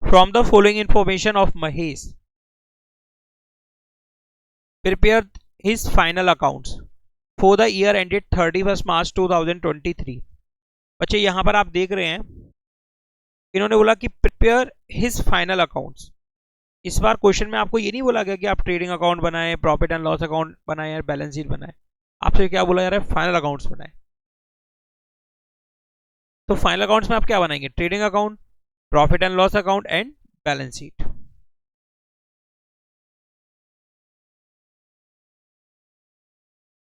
From the following information of Mahesh prepare his final accounts for the year ended 31 मार्च 2023। बच्चे यहां पर आप देख रहे हैं इन्होंने बोला कि प्रिपेयर हिज फाइनल अकाउंट्स। इस बार क्वेश्चन में आपको ये नहीं बोला गया कि आप ट्रेडिंग अकाउंट बनाएं, प्रॉफिट एंड लॉस अकाउंट बनाएं या बैलेंस शीट बनाएं। आपसे क्या बोला जा रहा है? फाइनल अकाउंट्स बनाएं। तो फाइनल अकाउंट्स में आप क्या बनाएंगे? Trading account, profit and loss account and balance sheet.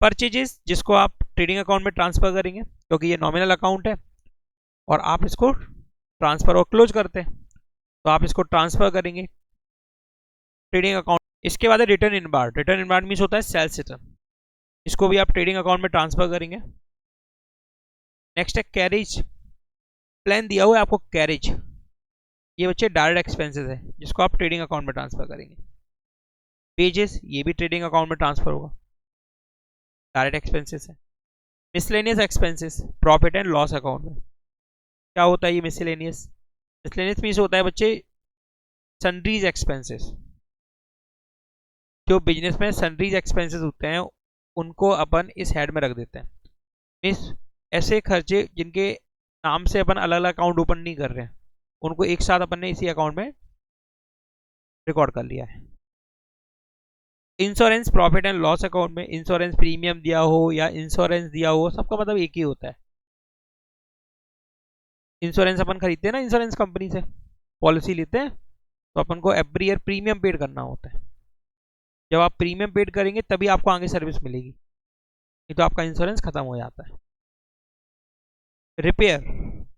Purchases जिसको आप ट्रेडिंग अकाउंट में ट्रांसफर करेंगे क्योंकि ये नॉमिनल अकाउंट है और आप इसको ट्रांसफर और क्लोज करते हैं, तो आप इसको ट्रांसफर करेंगे ट्रेडिंग अकाउंट। इसके बाद है रिटर्न इन बार्ड। रिटर्न इन बार्ड मींस होता है सेल्स रिटर्न, इसको भी आप ट्रेडिंग अकाउंट में ट्रांसफर करेंगे। नेक्स्ट है कैरेज। प्लान दिया हुआ है आपको कैरेज, ये बच्चे डायरेक्ट एक्सपेंसेस है जिसको आप ट्रेडिंग अकाउंट में ट्रांसफर करेंगे। पेजेस ये भी ट्रेडिंग अकाउंट में ट्रांसफर होगा, डायरेक्ट एक्सपेंसेस है। Miscellaneous expenses profit and loss account में क्या होता है? ये मिसलेनियस मीन्स होता है बच्चे सन्ड्रीज एक्सपेंसेस। जो बिजनेस में सन्ड्रीज एक्सपेंसेस होते हैं उनको अपन इस हेड में रख देते हैं। मीन्स ऐसे खर्चे जिनके नाम से अपन अलग अलग अकाउंट ओपन नहीं कर रहे हैं उनको एक साथ अपन ने इसी अकाउंट में रिकॉर्ड कर लिया है। Insurance profit and loss account में इंश्योरेंस प्रीमियम दिया हो या इंश्योरेंस दिया हो सबका मतलब एक ही होता है। इंश्योरेंस अपन खरीदते हैं ना, इंश्योरेंस कंपनी से पॉलिसी लेते हैं तो अपन को एवरी ईयर प्रीमियम पेड करना होता है। जब आप प्रीमियम पेड करेंगे तभी आपको आगे सर्विस मिलेगी, नहीं तो आपका इंश्योरेंस खत्म हो जाता है। Repair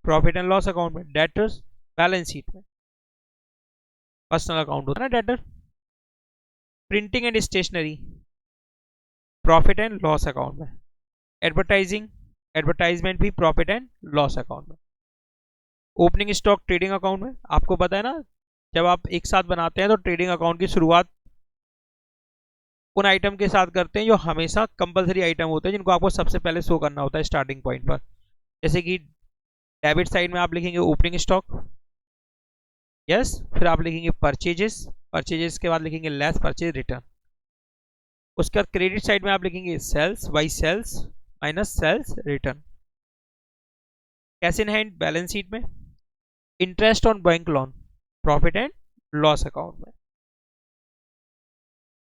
profit and loss account में। डेटर्स बैलेंस शीट में, पर्सनल अकाउंट होता है ना debtor. Printing and stationery profit and loss account में। एडवर्टाइजिंग एडवर्टाइजमेंट भी प्रॉफिट एंड लॉस अकाउंट में। ओपनिंग स्टॉक ट्रेडिंग अकाउंट में। आपको पता है ना जब आप एक साथ बनाते हैं तो ट्रेडिंग अकाउंट की शुरुआत उन आइटम के साथ करते हैं जो हमेशा कंपलसरी आइटम होते हैं जिनको आपको सबसे पहले शो करना होता है स्टार्टिंग पॉइंट पर। जैसे कि डेबिट साइड में आप लिखेंगे ओपनिंग स्टॉक, यस, फिर आप लिखेंगे परचेजेस, परचेजेस के बाद लिखेंगे लेस परचेज रिटर्न। उसके बाद क्रेडिट साइड में आप लिखेंगे sales by sales minus sales return. Cash in hand balance sheet में। Interest on bank loan profit and loss account में।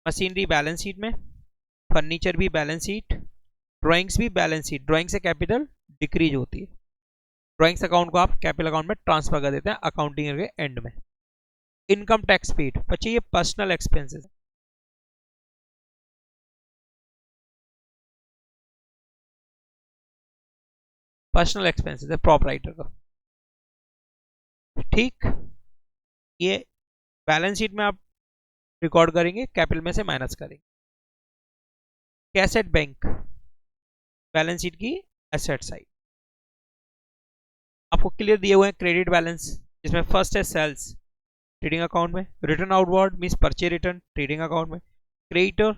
मशीनरी बैलेंस शीट में। फर्नीचर भी बैलेंस शीट, ड्राइंग्स भी बैलेंस शीट। ड्राइंग से capital decrease होती है, drawings account को आप कैपिटल अकाउंट में ट्रांसफर कर देते हैं अकाउंटिंग के एंड में। इनकम टैक्स पेड बच्चे ये पर्सनल एक्सपेंसेस, पर्सनल एक्सपेंसेस है प्रॉपराइटर का, ठीक। ये बैलेंस शीट में आप रिकॉर्ड करेंगे, कैपिटल में से माइनस करेंगे। कैसेट बैंक बैलेंस शीट की एसेट साइड। आपको क्लियर दिए हुए हैं क्रेडिट बैलेंस जिसमें फर्स्ट है सेल्स ट्रेडिंग अकाउंट में। Return outward means purchase return trading account में। क्रेडिटर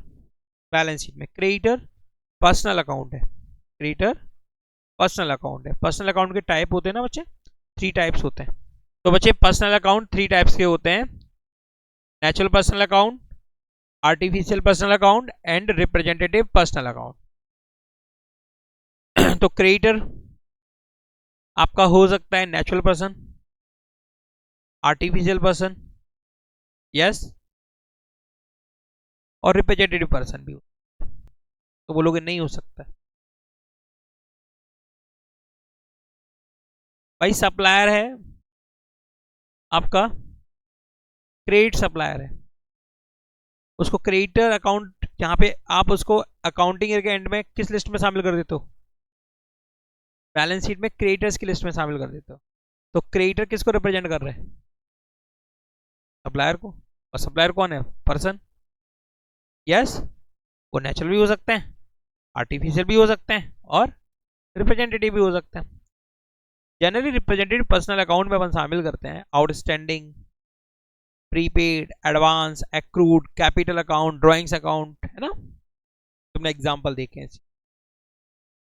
बैलेंस शीट में। क्रेडिटर पर्सनल अकाउंट है, क्रेडिटर पर्सनल अकाउंट है। पर्सनल अकाउंट के टाइप होते हैं ना बच्चे, 3 टाइप्स होते हैं। तो बच्चे पर्सनल अकाउंट 3 टाइप्स के होते हैं, natural personal account, artificial personal account and representative personal account. तो क्रेडिटर आपका हो सकता है natural person, artificial person, yes, और रिप्रेजेंटेटिव पर्सन भी हो। तो बोलोगे नहीं हो सकता भाई, सप्लायर है आपका, क्रेडिट सप्लायर है, उसको क्रेडिटर अकाउंट जहां पे आप उसको अकाउंटिंग के एंड में किस लिस्ट में शामिल कर देते हो? बैलेंस शीट में क्रेडिटर्स की लिस्ट में शामिल कर देते हो। तो क्रेडिटर किसको रिप्रेजेंट कर रहे हैं? सप्लायर को। और सप्लायर कौन है? Person, yes. वो नेचुरल भी हो सकते हैं, आर्टिफिशियल भी हो सकते हैं और रिप्रेजेंटेटिव भी हो सकते हैं। जनरली रिप्रेजेंटेटिव पर्सनल अकाउंट में अपन शामिल करते हैं outstanding, prepaid, advance, accrued, capital account, drawings account, है ना, तुमने एग्जांपल देखे हैं।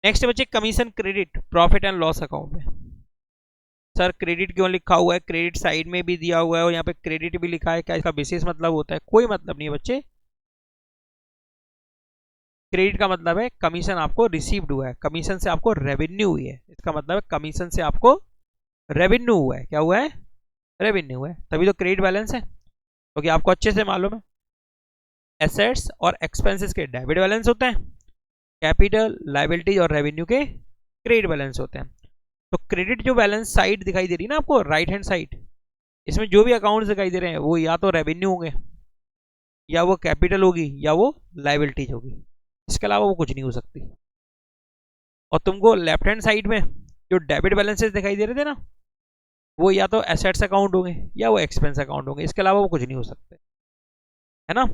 नेक्स्ट बच्चे commission credit profit and loss account में। सर क्रेडिट क्यों लिखा हुआ है, क्रेडिट साइड में भी दिया हुआ है और यहाँ पे क्रेडिट भी लिखा है, क्या इसका विशेष मतलब होता है? कोई मतलब नहीं है बच्चे। क्रेडिट का मतलब है कमीशन आपको रिसीव्ड हुआ है, कमीशन से आपको रेवेन्यू हुई है, इसका मतलब है कमीशन से आपको रेवेन्यू हुआ है। क्या हुआ है? रेवेन्यू हुआ है, तभी तो क्रेडिट बैलेंस है, क्योंकि आपको अच्छे से मालूम है एसेट्स और एक्सपेंसेस के डेबिट बैलेंस होते हैं, कैपिटल लायबिलिटीज और रेवेन्यू के क्रेडिट बैलेंस होते हैं। तो क्रेडिट जो बैलेंस साइड दिखाई दे रही है ना आपको, राइट हैंड साइड, इसमें जो भी अकाउंट दिखाई दे रहे हैं वो या तो रेवेन्यू होंगे, या वो कैपिटल होगी, या वो लायबिलिटीज होगी, इसके अलावा वो कुछ नहीं हो सकती। और तुमको लेफ्ट हैंड साइड में जो डेबिट बैलेंसेस दिखाई दे रहे थे ना, वो या तो एसेट्स अकाउंट होंगे या वो एक्सपेंस अकाउंट होंगे, इसके अलावा वो कुछ नहीं हो सकते, है ना?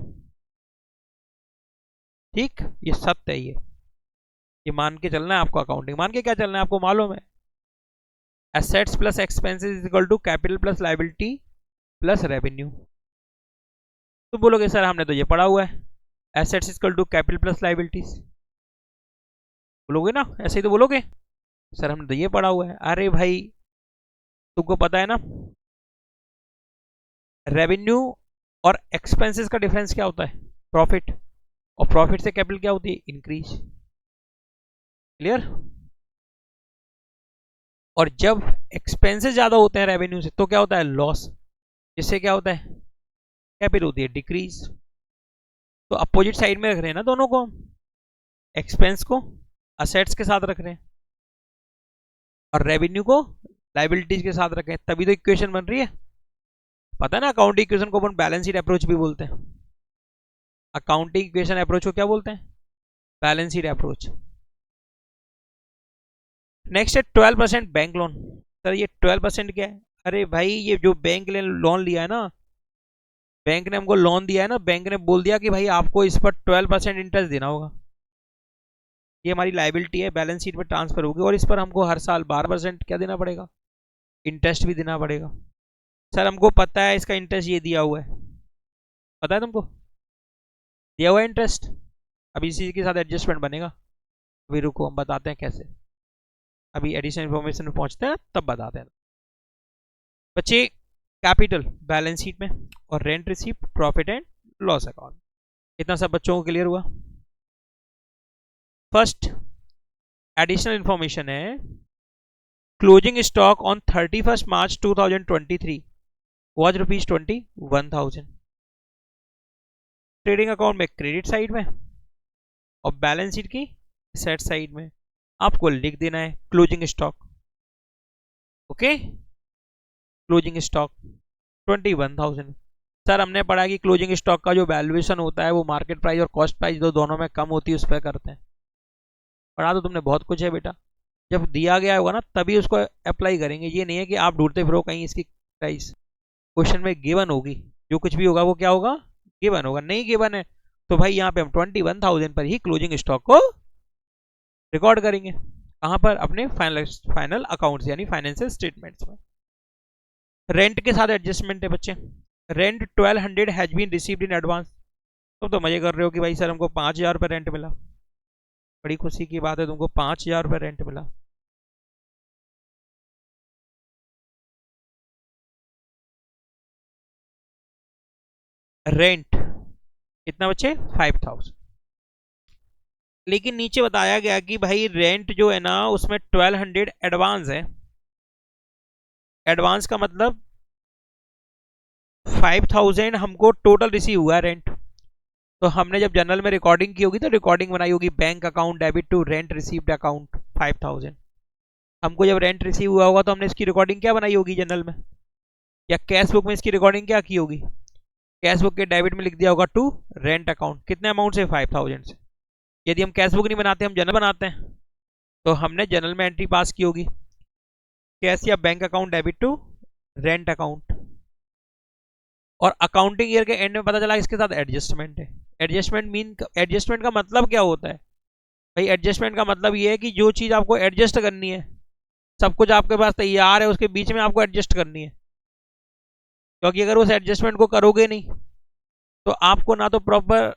ठीक, ये सत्य है, ये मान के चलना है आपको, अकाउंटिंग मान के क्या चलना है आपको मालूम है, assets plus expenses is equal to capital plus liability plus revenue. तो बोलोगे सर हमने तो ये पढ़ा हुआ है, assets equal to capital plus liabilities, बोलोगे ना, ऐसे ही तो बोलोगे, सर हमने तो ये पढ़ा हुआ है। अरे भाई तुमको पता है ना रेवेन्यू और एक्सपेंसेस का डिफरेंस क्या होता है? प्रॉफिट, और प्रॉफिट से कैपिटल क्या होती है? इंक्रीज। क्लियर? और जब एक्सपेंसेस ज्यादा होते हैं रेवेन्यू से तो क्या होता है? लॉस, जिससे क्या होता है? कैपिटल होती है डिक्रीज। तो अपोजिट साइड में रख रहे हैं ना दोनों को, एक्सपेंस को असेट्स के साथ रख रहे हैं और रेवेन्यू को लायबिलिटीज के साथ रखें, तभी तो इक्वेशन बन रही है। पता है ना अकाउंटिंग इक्वेशन को अपन बैलेंस शीट अप्रोच भी बोलते हैं, अकाउंटिंग इक्वेशन अप्रोच को क्या बोलते हैं? Balance sheet approach. नेक्स्ट है 12% बैंक लोन। सर ये 12% क्या है? अरे भाई ये जो बैंक ने लोन लिया है ना, बैंक ने हमको लोन दिया है ना, बैंक ने बोल दिया कि भाई आपको इस पर 12% इंटरेस्ट देना होगा, ये हमारी लायबिलिटी है, बैलेंस शीट में ट्रांसफर होगी और इस पर हमको हर साल 12% क्या देना पड़ेगा? इंटरेस्ट भी देना पड़ेगा। सर हमको पता है इसका इंटरेस्ट ये दिया हुआ है, पता है तुमको दिया हुआ है इंटरेस्ट, अभी इसी के साथ एडजस्टमेंट बनेगा, अभी रुको हम बताते हैं कैसे, अभी एडिशनल इन्फॉर्मेशन में पहुंचते हैं तब बताते हैं बच्चे। कैपिटल बैलेंस शीट में और rent receipt profit and loss account, इतना सब बच्चों को क्लियर हुआ? फर्स्ट एडिशनल इंफॉर्मेशन है, closing stock on 31 March 2023 was ₹21,000। Trading account में क्रेडिट साइड में और बैलेंस शीट की सेट साइड में आपको लिख देना है closing stock. Okay, closing stock 21,000। Sir हमने पढ़ा कि क्लोजिंग स्टॉक का जो वैल्यूएशन होता है वो मार्केट प्राइस और कॉस्ट प्राइस दोनों में कम होती है उस पर करते हैं। पढ़ा तो तुमने बहुत कुछ है बेटा, जब दिया गया होगा ना तभी उसको अप्लाई करेंगे, ये नहीं है कि आप ढूंढते फिरो कहीं इसकी प्राइस, क्वेश्चन में गिवन होगी, जो कुछ भी होगा वो क्या होगा? गिवन होगा। नहीं गिवन है तो भाई यहाँ पे हम 21,000 पर ही क्लोजिंग स्टॉक को रिकॉर्ड करेंगे, कहां पर? अपने फाइनल अकाउंट्स यानी फाइनेंशियल स्टेटमेंट्स में। रेंट के साथ एडजस्टमेंट है बच्चे, rent 1200 has been received in advance. तुम तो मजे कर रहे हो कि भाई सर हमको 5,000 रुपये रेंट मिला, बड़ी खुशी की बात है, तुमको 5,000 रुपये रेंट मिला। रेंट कितना बच्चे? 5,000। लेकिन नीचे बताया गया कि भाई रेंट जो है ना उसमें 1200 एडवांस है, एडवांस का मतलब 5,000 हमको टोटल रिसीव हुआ है रेंट। तो हमने जब जनरल में रिकॉर्डिंग की होगी तो रिकॉर्डिंग बनाई होगी bank account debit to rent received account 5,000। हमको जब रेंट रिसीव हुआ होगा तो हमने इसकी रिकॉर्डिंग क्या बनाई होगी जनरल में, या कैश बुक में इसकी रिकॉर्डिंग क्या की होगी? कैश बुक के डेबिट में लिख दिया होगा टू रेंट अकाउंट, कितने अमाउंट से? 5,000 से। यदि हम कैश बुक नहीं बनाते, हम जनरल बनाते हैं, तो हमने जनरल में एंट्री पास की होगी कैश या bank account debit to rent account, और अकाउंटिंग ईयर के एंड में पता चला इसके साथ एडजस्टमेंट है। एडजस्टमेंट का मतलब क्या होता है भाई? एडजस्टमेंट का मतलब ये है कि जो चीज आपको एडजस्ट करनी है, सब कुछ आपके पास तैयार है, उसके बीच में आपको एडजस्ट करनी है, क्योंकि अगर उस एडजस्टमेंट को करोगे नहीं तो आपको ना तो proper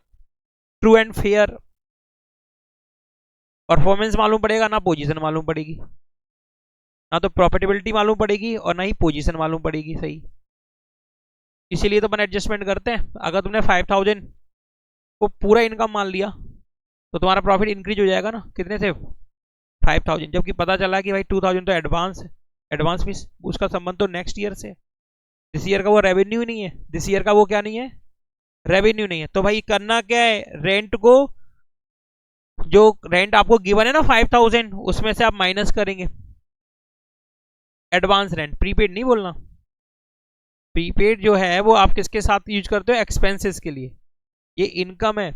true and fair performance मालूम पड़ेगा, ना पोजीशन मालूम पड़ेगी। ना तो प्रॉफिटेबिलिटी मालूम पड़ेगी और ना ही पोजीशन मालूम पड़ेगी। सही, इसीलिए तो अपन एडजस्टमेंट करते हैं। अगर तुमने 5000 को पूरा इनकम मान लिया तो तुम्हारा प्रॉफिट इंक्रीज हो जाएगा ना, कितने से 5000, जबकि पता चला कि भाई 2000 तो एडवांस है। एडवांस मीन्स उसका संबंध तो नेक्स्ट ईयर से, दिस ईयर का वो रेवेन्यू नहीं है, दिस ईयर का वो क्या नहीं है, रेवेन्यू नहीं है। तो भाई करना क्या है, रेंट को, जो रेंट आपको गिवन है ना 5000, उसमें से आप माइनस करेंगे एडवांस रेंट। प्रीपेड नहीं बोलना, प्रीपेड जो है वो आप किसके साथ यूज करते हो, एक्सपेंसेस के लिए। ये इनकम है,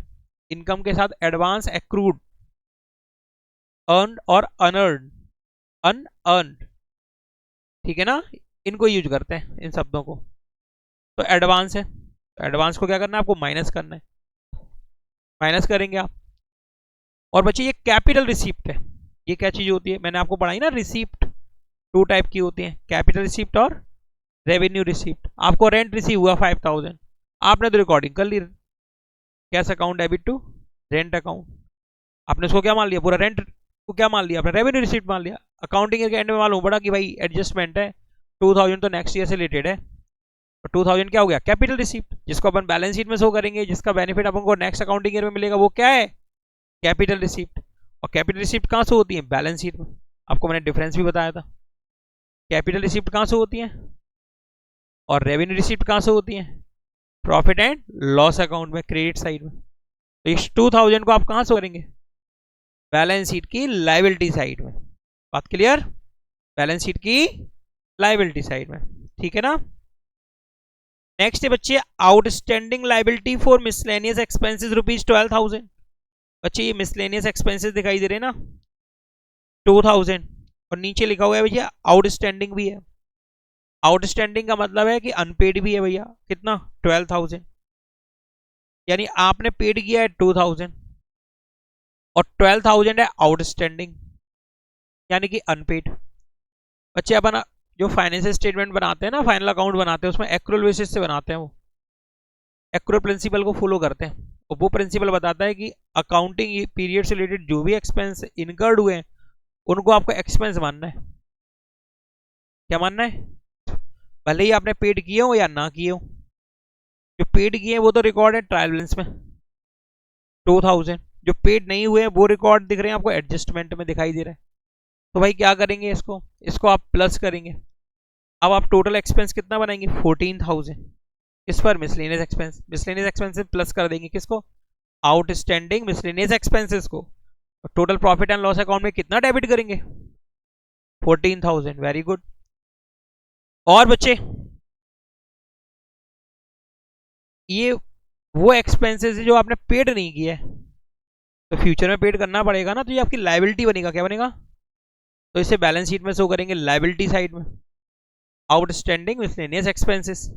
इनकम के साथ एडवांस, एक्रूड, अर्नड और अनअर्नड, अनअर्नड, ठीक है ना, इनको यूज करते हैं इन शब्दों को। तो एडवांस है, तो एडवांस को क्या करना है आपको, माइनस करना है, माइनस करेंगे आप। और बच्चे ये कैपिटल रिसिप्ट है, ये क्या चीज होती है, मैंने आपको पढ़ाई ना, रिसिप्ट 2 टाइप की होती है, कैपिटल रिसिप्ट और रेवेन्यू रिसिप्ट। आपको रेंट रिसीव हुआ 5000, आपने तो रिकॉर्डिंग कर ली, cash account debit to rent account, आपने उसको क्या मान लिया, पूरा रेंट को क्या मान लिया, आपने रेवेन्यू रिसिप्ट मान लिया। अकाउंटिंग के एंड में मालूम पड़ा कि भाई एडजस्टमेंट है, 2000 तो नेक्स्ट ईयर से रिलेटेड है, और 2000 क्या हो गया, कैपिटल रिसिप्ट, जिसको अपन बैलेंस शीट में शो करेंगे, जिसका बेनिफिट अपन को नेक्स्ट अकाउंटिंग ईयर में मिलेगा, वो क्या है, कैपिटल रिसिप्ट। और कैपिटल रिसिप्ट कहाँ से होती है, बैलेंस शीट में। आपको मैंने डिफरेंस भी बताया था, कैपिटल रिसिप्ट कहाँ से होती है और रेवेन्यू रिसिप्ट कहाँ से होती है, प्रॉफिट एंड लॉस अकाउंट में, क्रेडिट साइड में। तो इस 2000 को आप कहाँ से करेंगे, बैलेंस शीट की लायबिलिटी साइड में। बात क्लियर, बैलेंस शीट की लायबिलिटी साइड में, ठीक है ना। नेक्स्ट है बच्चे, outstanding liability for miscellaneous expenses ₹12,000। बच्चे ये मिसलेनियस एक्सपेंसेस दिखाई दे रहे हैं ना 2000, और नीचे लिखा हुआ है भैया आउटस्टैंडिंग भी है। आउटस्टैंडिंग का मतलब है कि अनपेड भी है भैया, कितना 12,000, यानी आपने पेड किया है 2000 और 12,000 है आउटस्टैंडिंग, यानी कि अनपेड। बच्चे अपन जो फाइनेंशियल स्टेटमेंट बनाते हैं ना, फाइनल अकाउंट बनाते हैं, उसमें एक्रूअल बेसिस से बनाते हैं, वो एक्रूअल प्रिंसिपल को फॉलो करते हैं। और वो प्रिंसिपल बताता है कि अकाउंटिंग पीरियड से रिलेटेड जो भी एक्सपेंस इनकर्ड हुए हैं उनको आपको एक्सपेंस मानना है। क्या मानना है, भले ही आपने पेड किए हो या ना किए हो। जो पेड किए हैं वो तो रिकॉर्ड है ट्रायल बैलेंस में 2000, जो पेड नहीं हुए हैं वो रिकॉर्ड दिख रहे हैं आपको एडजस्टमेंट में दिखाई दे रहा है। तो भाई क्या करेंगे, इसको आप प्लस करेंगे। अब आप टोटल एक्सपेंस कितना बनाएंगे 14,000, इस पर मिसलेनियस एक्सपेंसेस प्लस कर देंगे, किसको, आउटस्टैंडिंग मिसलेनियस एक्सपेंसेस को। Total profit and loss account में कितना डेबिट करेंगे 14,000, वेरी गुड। और बच्चे ये वो एक्सपेंसेस है जो आपने पेड नहीं किया है, तो फ्यूचर में पेड करना पड़ेगा ना, तो ये आपकी लायबिलिटी बनेगा, क्या बनेगा, तो इसे बैलेंस शीट में शो करेंगे लायबिलिटी साइड में, आउटस्टैंडिंग मिसलेनियस एक्सपेंसेस।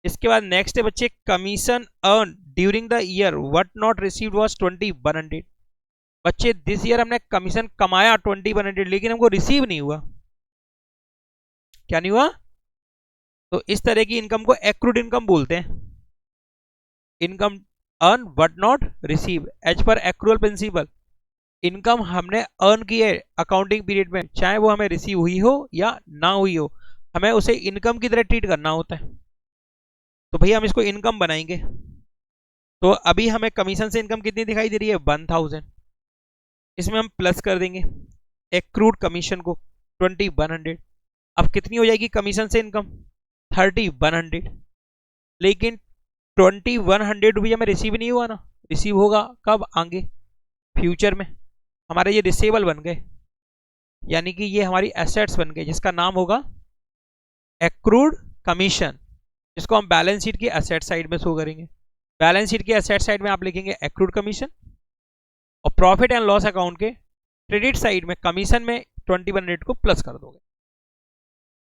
इसके बाद नेक्स्ट है बच्चे, commission earn during the year what not received was 2100। बच्चे दिस ईयर हमने कमीशन कमाया 2100, लेकिन हमको रिसीव नहीं हुआ, क्या नहीं हुआ, तो इस तरह की इनकम को एक्रूड इनकम बोलते हैं। Income earn but not receive as per accrual principle, income हमने अर्न की है अकाउंटिंग पीरियड में, चाहे वो हमें रिसीव हुई हो या ना हुई हो, हमें उसे इनकम की तरह ट्रीट करना होता है। तो भैया हम इसको इनकम बनाएंगे। तो अभी हमें कमीशन से इनकम कितनी दिखाई दे रही है 1000, इसमें हम प्लस कर देंगे एक्रूड कमीशन को 2100। अब कितनी हो जाएगी कमीशन से इनकम 3100, लेकिन 2100 रुपये हमें रिसीव नहीं हुआ ना, रिसीव होगा कब, आगे फ्यूचर में हमारे ये रिसीवेबल बन गए, यानी कि ये हमारी एसेट्स बन गए, जिसका नाम होगा एक्रूड कमीशन, जिसको हम बैलेंस शीट की एसेट साइड में शो करेंगे। बैलेंस शीट की एसेट साइड में आप लिखेंगे एक्रूड कमीशन, और प्रॉफिट एंड लॉस अकाउंट के क्रेडिट साइड में कमीशन में 2100 को प्लस कर दोगे।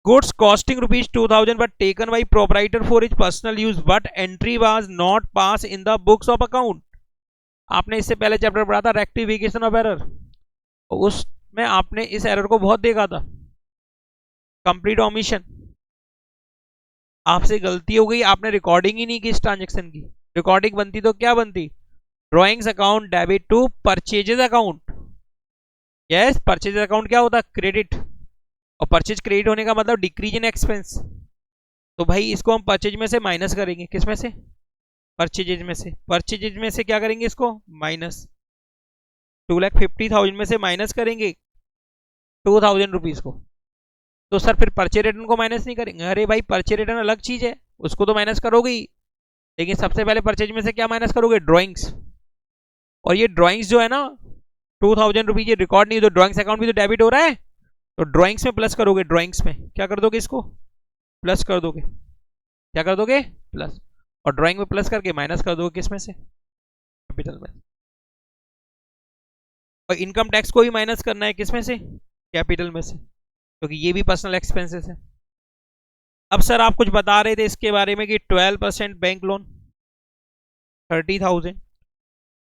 Goods costing ₹2000 but taken by proprietor for his personal use but entry was not passed in the books of account। आपने इससे पहले चैप्टर पढ़ा था रेक्टिफिकेशन ऑफ एरर, उसमें आपने इस एरर को बहुत देखा था, कंप्लीट ओमिशन, आपसे गलती हो गई, आपने रिकॉर्डिंग ही नहीं की इस ट्रांजेक्शन की। रिकॉर्डिंग बनती तो क्या बनती, drawings account debit to purchases account. Yes, purchases account क्या होता, क्रेडिट, और परचेज क्रेडिट होने का मतलब डिक्रीज इन एक्सपेंस। तो भाई इसको हम परचेज में से माइनस करेंगे, किस में से, परचेजेज में से। परचेजेज में से क्या करेंगे, इसको माइनस, 2,50,000 में से माइनस करेंगे 2,000 रुपीज को। तो सर फिर परचेज रिटर्न को माइनस नहीं करेंगे? अरे भाई परचेज रिटर्न अलग चीज है, उसको तो माइनस करोगे ही, लेकिन सबसे पहले परचेज में से क्या माइनस करोगे, ड्रॉइंग्स। और ये ड्रॉइंग्स जो है ना 2,000 रुपीज, ये रिकॉर्ड नहीं, तो ड्रॉइंग्स अकाउंट भी तो डेबिट हो रहा है, तो ड्रॉइंग्स में प्लस करोगे। ड्रॉइंग्स में क्या कर दोगे, इसको प्लस कर दोगे, क्या कर दोगे, प्लस। और ड्राइंग में प्लस करके माइनस कर दोगे, किस में से, कैपिटल में। और इनकम टैक्स को भी माइनस करना है, किस में से, कैपिटल में से, क्योंकि ये भी पर्सनल एक्सपेंसेस है। अब सर आप कुछ बता रहे थे इसके बारे में कि 12% बैंक लोन, 30,000,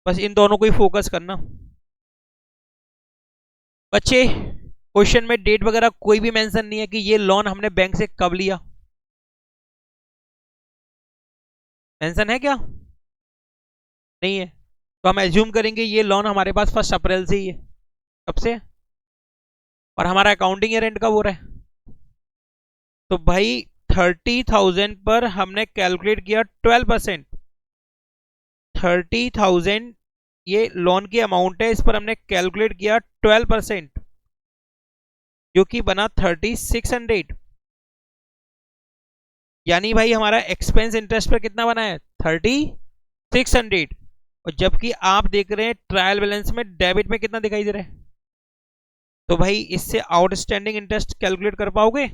बस इन दोनों को ही फोकस करना बच्चे। क्वेश्चन में डेट वगैरह कोई भी मेंशन नहीं है कि ये लोन हमने बैंक से कब लिया, मेंशन है क्या, नहीं है। तो हम एज्यूम करेंगे ये लोन हमारे पास 1 अप्रैल से ही है, कब से, और हमारा अकाउंटिंग ईयर एंड कब हो रहा है। तो भाई 30,000 पर हमने कैलकुलेट किया 12%, 30,000 ये लोन की अमाउंट है, इस पर हमने कैलकुलेट किया 12%, जो कि बना 3,600। यानी भाई हमारा एक्सपेंस इंटरेस्ट पर कितना बना है, 3,600। और जबकि आप देख रहे हैं ट्रायल बैलेंस में डेबिट में कितना दिखाई दे रहा है। तो भाई इससे आउटस्टैंडिंग इंटरेस्ट कैलकुलेट कर पाओगे,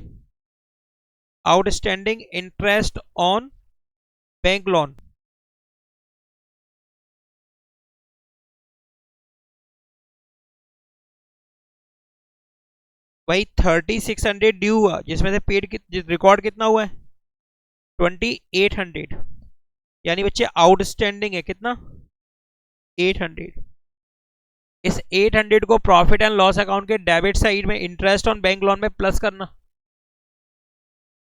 outstanding interest on bank loan. भाई 3,600 ड्यू हुआ, जिसमें से पेड रिकॉर्ड कितना हुआ है, 2,800। यानी बच्चे आउटस्टैंडिंग है कितना, 800। इस 800 को प्रॉफिट एंड लॉस अकाउंट के डेबिट साइड में इंटरेस्ट ऑन बैंक लोन में प्लस करना,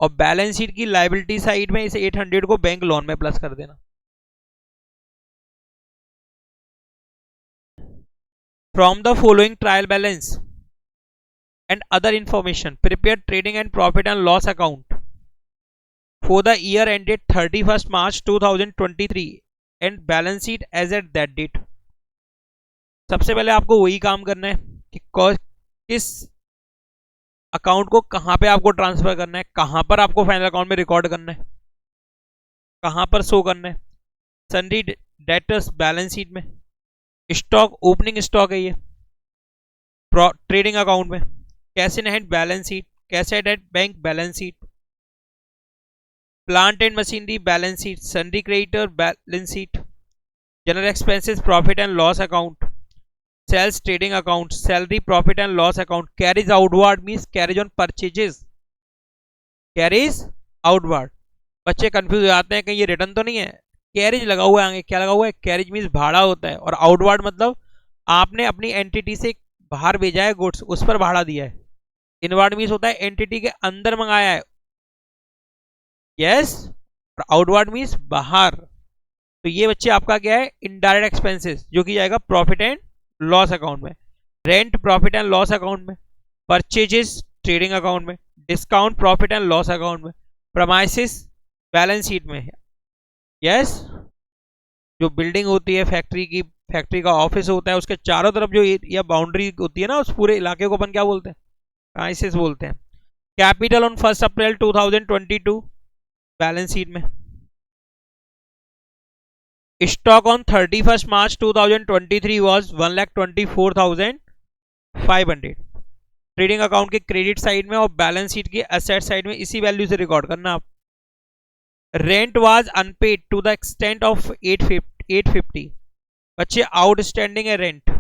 और बैलेंस शीट की लायबिलिटी साइड में इस 800 को बैंक लोन में प्लस कर देना। From the following trial balance and other information, prepare trading and profit and loss account for the year ended 31st March 2023 and balance sheet as at that date। सबसे पहले आपको वही काम करना है कि किस अकाउंट को कहां पे आपको ट्रांसफर करना है, कहां पर आपको फाइनल अकाउंट में रिकॉर्ड करना है, कहां पर शो करना है। सन्ड्री डेटर्स बैलेंस शीट में, स्टॉक ओपनिंग स्टॉक है ये ट्रेडिंग अकाउंट में, cash in hand balance sheet, cash at bank balance sheet, plant and machinery balance sheet, sundry creditor balance sheet, general expenses profit and loss account, sales trading account, salary profit and loss account, carriage outward means carriage on purchases, carriage outward. बच्चे confuse हो जाते हैं कहीं ये return तो नहीं है, carries लगा हुआ है आगे, क्या लगा हुआ है, कैरीज मींस भाड़ा होता है, और आउटवर्ड मतलब आपने अपनी एंटिटी से बाहर भेजा है गुड्स, उस पर भाड़ा दिया है। इनवर्ड मींस होता है एंटिटी के अंदर मंगाया है, यस, और आउटवर्ड मींस बाहर। तो ये बच्चे आपका क्या है, इनडायरेक्ट एक्सपेंसेस, जो कि जाएगा प्रॉफिट एंड लॉस अकाउंट में, rent profit and loss account में, परचेजेस ट्रेडिंग अकाउंट में, discount profit and loss account में, प्रमाइसिस बैलेंस शीट में, यस। जो बिल्डिंग होती है फैक्ट्री की, फैक्ट्री का ऑफिस होता है, उसके चारों तरफ जो या बाउंड्री होती है ना, उस पूरे इलाके को अपन क्या बोलते हैं, प्राइसेस बोलते हैं। Capital on 1 April 2022 balance sheet में, stock on 31st March 2023 was 1,24,500 trading account के क्रेडिट साइड में, और बैलेंस शीट की एसेट साइड में इसी वैल्यू से रिकॉर्ड करना आप। Rent was unpaid to the extent of 850। बच्चे आउटस्टैंडिंग है रेंट,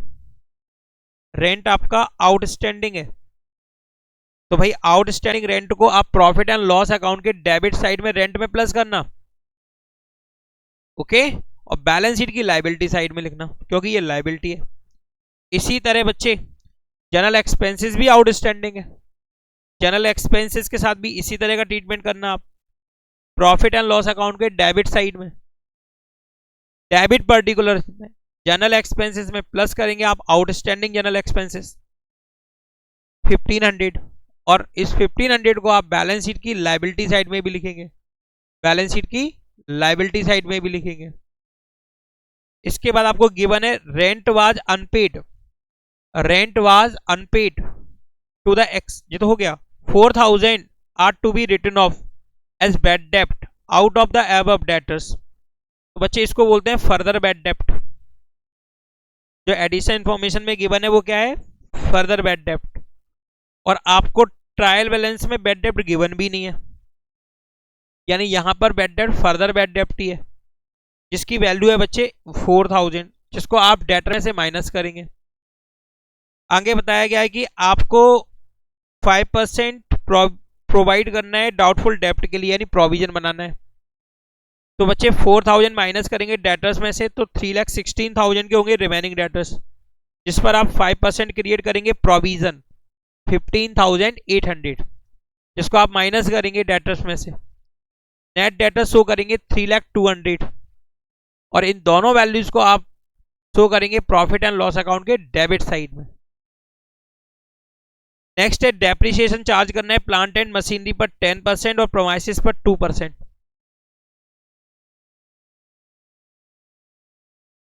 रेंट आपका आउटस्टैंडिंग है, तो भाई आउटस्टैंडिंग रेंट को आप प्रॉफिट एंड लॉस अकाउंट के डेबिट साइड में रेंट में प्लस करना, ओके, और बैलेंस शीट की लायबिलिटी साइड में लिखना, क्योंकि ये लायबिलिटी है। इसी तरह बच्चे जनरल एक्सपेंसेस भी आउटस्टैंडिंग है, जनरल एक्सपेंसेस के साथ भी इसी तरह का ट्रीटमेंट करना आप, प्रॉफिट एंड लॉस अकाउंट के डेबिट साइड में, डेबिट पर्टिकुलर जनरल एक्सपेंसेस में प्लस करेंगे आप आउटस्टैंडिंग जनरल एक्सपेंसेस 1,500, और इस 1500 को आप बैलेंस शीट की लायबिलिटी साइड में भी लिखेंगे, बैलेंस शीट की लायबिलिटी साइड में भी लिखेंगे। इसके बाद आपको गिवन है rent was unpaid, rent was unpaid to the x, ये तो हो गया। 4000 are to be written off as bad डेप्ट out of the above debtors. तो बच्चे इसको बोलते हैं फर्दर बैड डेप्ट। जो एडिशन इंफॉर्मेशन में गिवन है वो क्या है, फर्दर बैड डेप्ट। और आपको ट्रायल बैलेंस में बैड डेप्ट गिवन भी नहीं है, यानी यहां पर बैड डेप्ट फर्दर बैड डेप्ट ही है, जिसकी वैल्यू है बच्चे 4000, जिसको आप डेटर में से माइनस करेंगे। आगे बताया गया है कि आपको 5% प्रोवाइड करना है डाउटफुल डेप्ट के लिए, यानी प्रोविजन बनाना है। तो बच्चे 4000 माइनस करेंगे डेटर्स में से, तो 3,16,000 के होंगे रिमेनिंग डेटर्स, जिस पर आप 5% क्रिएट करेंगे प्रोविजन 15,800, जिसको आप माइनस करेंगे डेटर्स में से। नेट डेटर्स शो करेंगे 3,02,000, और इन दोनों वैल्यूज को आप शो करेंगे प्रॉफिट एंड लॉस अकाउंट के डेबिट साइड में। नेक्स्ट है डेप्रिसिएशन चार्ज करना है प्लांट एंड मशीनरी पर 10% और प्रोमाइसिस पर 2%।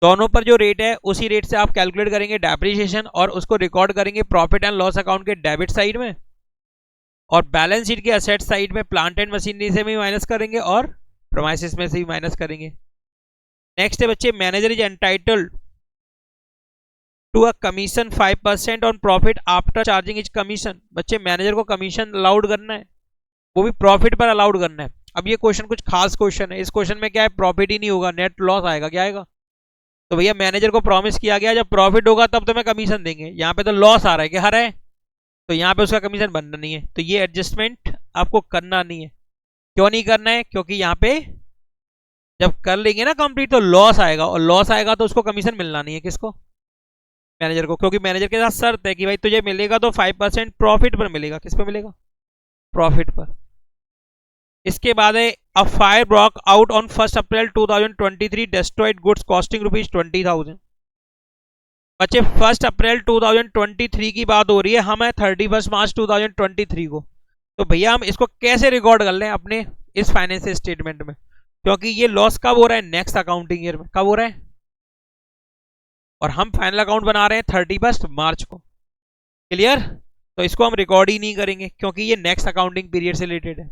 दोनों पर जो रेट है उसी रेट से आप कैलकुलेट करेंगे डेप्रिसिएशन, और उसको रिकॉर्ड करेंगे प्रॉफिट एंड लॉस अकाउंट के डेबिट साइड में, और बैलेंस शीट के असेट साइड में प्लांट एंड मशीनरी से भी माइनस करेंगे और प्रोमाइसिस में से भी माइनस करेंगे। नेक्स्ट है बच्चे manager is entitled to a commission 5% on profit after charging is commission. बच्चे मैनेजर को कमीशन अलाउड करना है, वो भी प्रॉफिट पर अलाउड करना है। अब ये क्वेश्चन कुछ खास क्वेश्चन है, इस क्वेश्चन में क्या है, प्रॉफिट ही नहीं होगा, नेट लॉस आएगा। क्या आएगा, तो भैया मैनेजर को प्रॉमिस किया गया जब प्रॉफिट होगा तब तुम्हें कमीशन देंगे, यहाँ पे तो लॉस आ रहा है, क्या रहा है, तो यहाँ पे उसका कमीशन बनना नहीं है। तो ये एडजस्टमेंट आपको करना नहीं है। क्यों नहीं करना है, क्योंकि यहाँ पे जब कर लेंगे ना कंप्लीट तो लॉस आएगा, और लॉस आएगा तो उसको कमीशन मिलना नहीं है। किसको, मैनेजर को, क्योंकि मैनेजर के साथ शर्त है कि भाई तुझे मिलेगा तो 5% प्रॉफिट पर मिलेगा। किस पे मिलेगा, प्रॉफिट पर। इसके बाद है a fire broke out on 1 April 2023 destroyed goods costing ₹20,000। बच्चे 1 अप्रैल 2023 की बात हो रही है, हम है 31 मार्च 2023 को। तो भैया हम इसको कैसे रिकॉर्ड कर लें अपने इस फाइनेंशियल स्टेटमेंट में, क्योंकि ये लॉस कब हो रहा है, नेक्स्ट अकाउंटिंग ईयर में। कब हो रहा है, और हम फाइनल अकाउंट बना रहे हैं 31 मार्च को। क्लियर, तो इसको हम रिकॉर्ड ही नहीं करेंगे क्योंकि ये नेक्स्ट अकाउंटिंग पीरियड से रिलेटेड है।